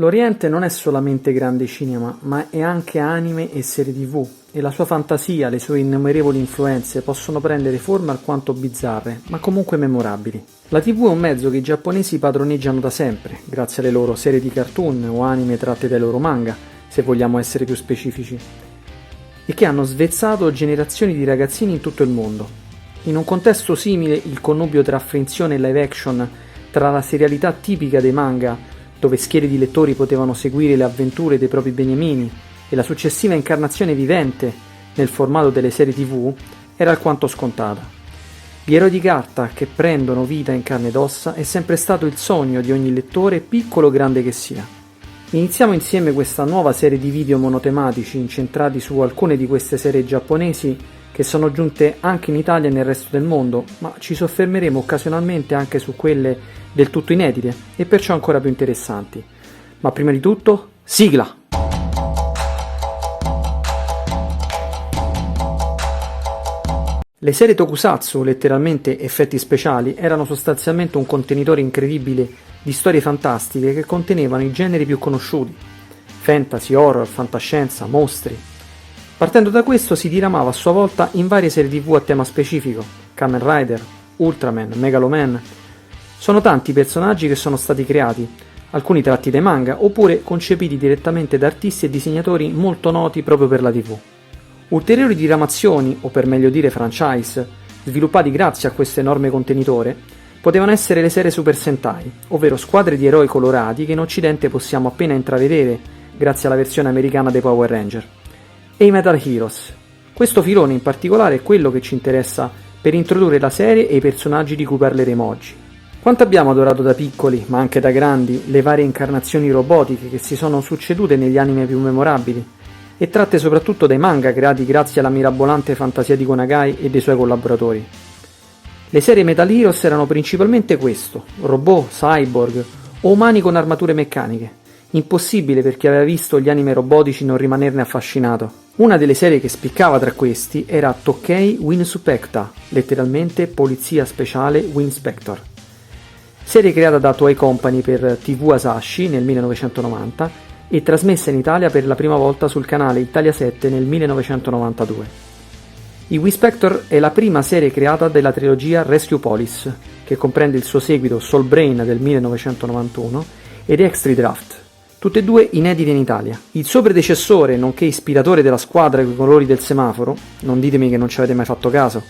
L'Oriente non è solamente grande cinema, ma è anche anime e serie TV, e la sua fantasia, le sue innumerevoli influenze possono prendere forme alquanto bizzarre, ma comunque memorabili. La TV è un mezzo che i giapponesi padroneggiano da sempre, grazie alle loro serie di cartoon o anime tratte dai loro manga, se vogliamo essere più specifici, e che hanno svezzato generazioni di ragazzini in tutto il mondo. In un contesto simile, il connubio tra finzione e live action, tra la serialità tipica dei manga, dove schiere di lettori potevano seguire le avventure dei propri beniamini, e la successiva incarnazione vivente nel formato delle serie TV, era alquanto scontata. Gli eroi di carta che prendono vita in carne ed ossa è sempre stato il sogno di ogni lettore, piccolo o grande che sia. Iniziamo insieme questa nuova serie di video monotematici incentrati su alcune di queste serie giapponesi che sono giunte anche in Italia e nel resto del mondo, ma ci soffermeremo occasionalmente anche su quelle del tutto inedite e perciò ancora più interessanti. Ma prima di tutto, sigla! Le serie tokusatsu, letteralmente effetti speciali, erano sostanzialmente un contenitore incredibile di storie fantastiche che contenevano i generi più conosciuti: fantasy, horror, fantascienza, mostri. Partendo da questo si diramava a sua volta in varie serie TV a tema specifico: Kamen Rider, Ultraman, Megaloman. Sono tanti i personaggi che sono stati creati, alcuni tratti dai manga oppure concepiti direttamente da artisti e disegnatori molto noti proprio per la TV. Ulteriori diramazioni, o per meglio dire franchise, sviluppati grazie a questo enorme contenitore, potevano essere le serie Super Sentai, ovvero squadre di eroi colorati che in Occidente possiamo appena intravedere grazie alla versione americana dei Power Ranger, e i Metal Heroes. Questo filone in particolare è quello che ci interessa per introdurre la serie e i personaggi di cui parleremo oggi. Quanto abbiamo adorato da piccoli, ma anche da grandi, le varie incarnazioni robotiche che si sono succedute negli anime più memorabili, e tratte soprattutto dai manga creati grazie alla mirabolante fantasia di Gonagai e dei suoi collaboratori. Le serie Metal Heroes erano principalmente questo: robot, cyborg o umani con armature meccaniche. Impossibile per chi aveva visto gli anime robotici non rimanerne affascinato. Una delle serie che spiccava tra questi era Tokkei Winspector, letteralmente Polizia Speciale Winspector. Serie creata da Toei Company per TV Asahi nel 1990 e trasmessa in Italia per la prima volta sul canale Italia 7 nel 1992. I Winspector è la prima serie creata della trilogia Rescue Police, che comprende il suo seguito Soul Brain del 1991 ed Extreme Draft, tutte e due inedite in Italia. Il suo predecessore, nonché ispiratore della squadra con i colori del semaforo, non ditemi che non ci avete mai fatto caso,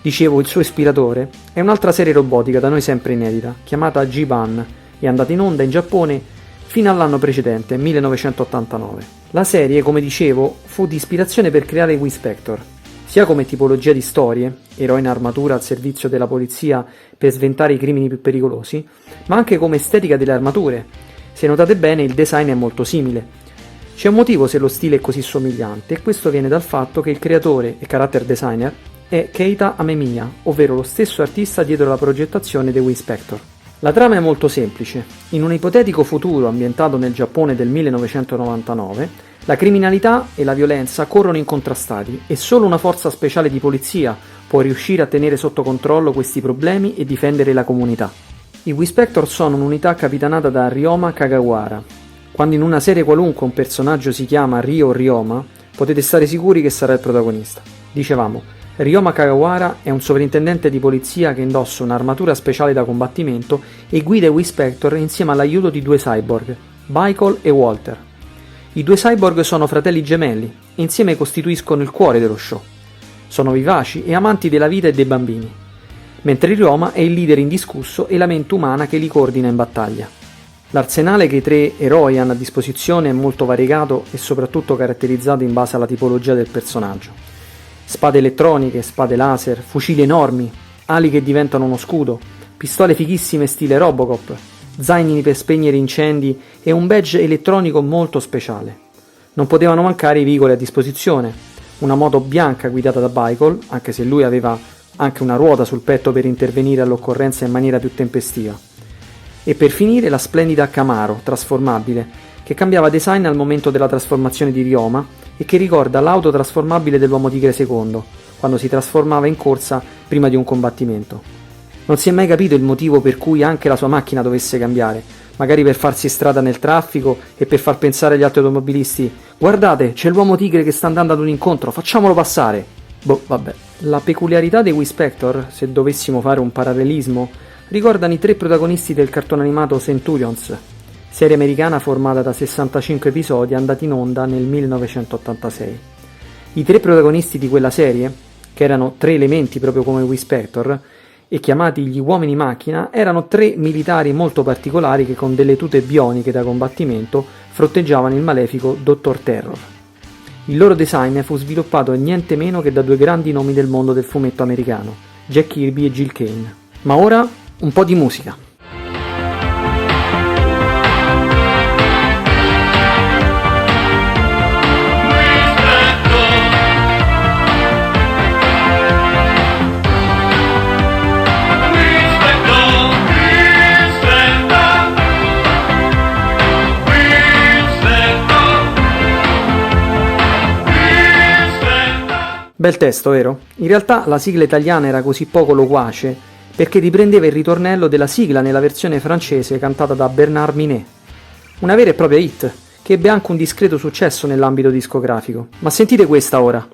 dicevo il suo ispiratore, è un'altra serie robotica da noi sempre inedita, chiamata G-Ban, e andata in onda in Giappone fino all'anno precedente, 1989. La serie, come dicevo, fu di ispirazione per creare i Winspector, sia come tipologia di storie, eroi in armatura al servizio della polizia per sventare i crimini più pericolosi, ma anche come estetica delle armature. Se notate bene, il design è molto simile. C'è un motivo se lo stile è così somigliante, e questo viene dal fatto che il creatore e character designer è Keita Amemiya, ovvero lo stesso artista dietro la progettazione dei Winspector. La trama è molto semplice. In un ipotetico futuro ambientato nel Giappone del 1999, la criminalità e la violenza corrono incontrastati e solo una forza speciale di polizia può riuscire a tenere sotto controllo questi problemi e difendere la comunità. I Winspector sono un'unità capitanata da Ryoma Kagawara. Quando in una serie qualunque un personaggio si chiama Ryo o Ryoma, potete stare sicuri che sarà il protagonista. Dicevamo, Ryoma Kagawara è un sovrintendente di polizia che indossa un'armatura speciale da combattimento e guida i Winspector insieme all'aiuto di due cyborg, Michael e Walter. I due cyborg sono fratelli gemelli e insieme costituiscono il cuore dello show. Sono vivaci e amanti della vita e dei bambini, mentre Ryoma è il leader indiscusso e la mente umana che li coordina in battaglia. L'arsenale che i tre eroi hanno a disposizione è molto variegato e soprattutto caratterizzato in base alla tipologia del personaggio. Spade elettroniche, spade laser, fucili enormi, ali che diventano uno scudo, pistole fighissime stile Robocop, zaini per spegnere incendi e un badge elettronico molto speciale. Non potevano mancare i veicoli a disposizione: una moto bianca guidata da Michael, anche se lui aveva anche una ruota sul petto per intervenire all'occorrenza in maniera più tempestiva, e per finire la splendida Camaro trasformabile, che cambiava design al momento della trasformazione di Ryoma e che ricorda l'auto trasformabile dell'Uomo Tigre II, quando si trasformava in corsa prima di un combattimento. Non si è mai capito il motivo per cui anche la sua macchina dovesse cambiare, magari per farsi strada nel traffico e per far pensare agli altri automobilisti: guardate, c'è l'uomo tigre che sta andando ad un incontro, facciamolo passare. Boh, vabbè. La peculiarità dei Wispector, se dovessimo fare un parallelismo, ricordano i 3 protagonisti del cartone animato Centurions, serie americana formata da 65 episodi andati in onda nel 1986. I 3 protagonisti di quella serie, che erano 3 elementi proprio come Wispector, e chiamati gli uomini macchina, erano 3 militari molto particolari che con delle tute bioniche da combattimento fronteggiavano il malefico Dr. Terror. Il loro design fu sviluppato niente meno che da 2 grandi nomi del mondo del fumetto americano, Jack Kirby e Gil Kane. Ma ora un po' di musica. Bel testo, vero? In realtà la sigla italiana era così poco loquace perché riprendeva il ritornello della sigla nella versione francese cantata da Bernard Minet. Una vera e propria hit, che ebbe anche un discreto successo nell'ambito discografico. Ma sentite questa ora.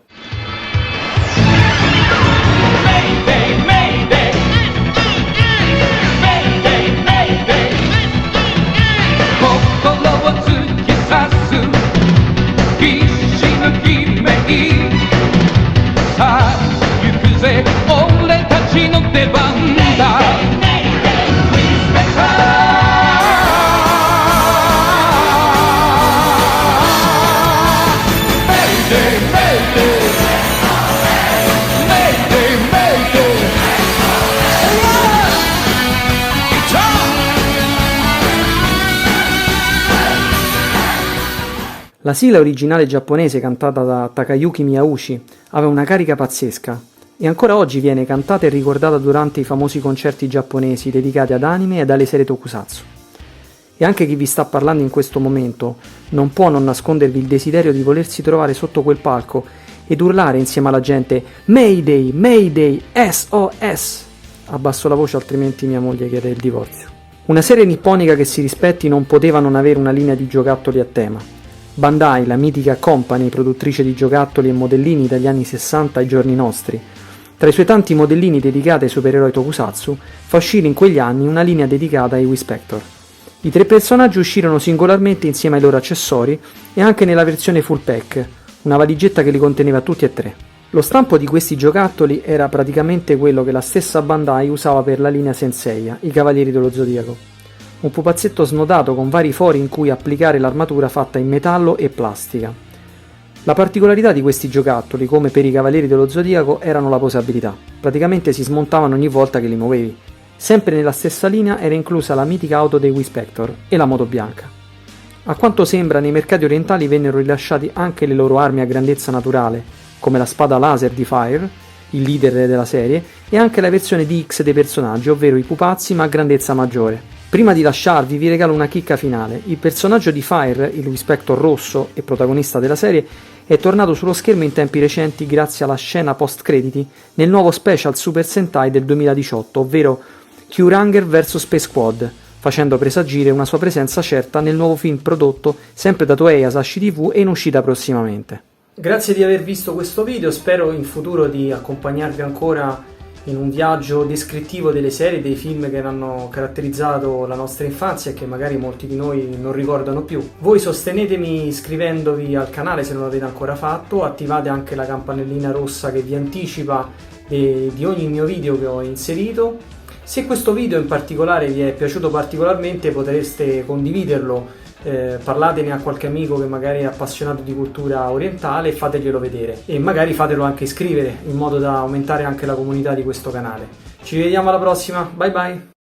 La sigla originale giapponese cantata da Takayuki Miyauchi aveva una carica pazzesca e ancora oggi viene cantata e ricordata durante i famosi concerti giapponesi dedicati ad anime e alle serie tokusatsu. E anche chi vi sta parlando in questo momento non può non nascondervi il desiderio di volersi trovare sotto quel palco ed urlare insieme alla gente Mayday, Mayday, SOS! Abbasso la voce altrimenti mia moglie chiede il divorzio. Una serie nipponica che si rispetti non poteva non avere una linea di giocattoli a tema. Bandai, la mitica company produttrice di giocattoli e modellini dagli anni 60 ai giorni nostri, tra i suoi tanti modellini dedicati ai supereroi tokusatsu, fa uscire in quegli anni una linea dedicata ai Wispector. I 3 personaggi uscirono singolarmente insieme ai loro accessori e anche nella versione full pack, una valigetta che li conteneva tutti e 3. Lo stampo di questi giocattoli era praticamente quello che la stessa Bandai usava per la linea Senseiya, i Cavalieri dello Zodiaco. Un pupazzetto snodato con vari fori in cui applicare l'armatura fatta in metallo e plastica. La particolarità di questi giocattoli, come per i Cavalieri dello Zodiaco, erano la posabilità. Praticamente si smontavano ogni volta che li muovevi. Sempre nella stessa linea era inclusa la mitica auto dei Wispector e la moto bianca. A quanto sembra, nei mercati orientali vennero rilasciati anche le loro armi a grandezza naturale, come la spada laser di Fire, il leader della serie, e anche la versione DX dei personaggi, ovvero i pupazzi ma a grandezza maggiore. Prima di lasciarvi vi regalo una chicca finale. Il personaggio di Fire, il Wispector rosso e protagonista della serie, è tornato sullo schermo in tempi recenti grazie alla scena post-crediti nel nuovo special Super Sentai del 2018, ovvero Kyuranger vs Space Squad, facendo presagire una sua presenza certa nel nuovo film prodotto sempre da Toei Asahi TV e in uscita prossimamente. Grazie di aver visto questo video, spero in futuro di accompagnarvi ancora in un viaggio descrittivo delle serie, dei film che hanno caratterizzato la nostra infanzia e che magari molti di noi non ricordano più. Voi sostenetemi iscrivendovi al canale se non l'avete ancora fatto, attivate anche la campanellina rossa che vi anticipa di ogni mio video che ho inserito. Se questo video in particolare vi è piaciuto particolarmente potreste condividerlo, parlatene a qualche amico che magari è appassionato di cultura orientale e fateglielo vedere e magari fatelo anche iscrivere in modo da aumentare anche la comunità di questo canale. Ci vediamo alla prossima, bye bye!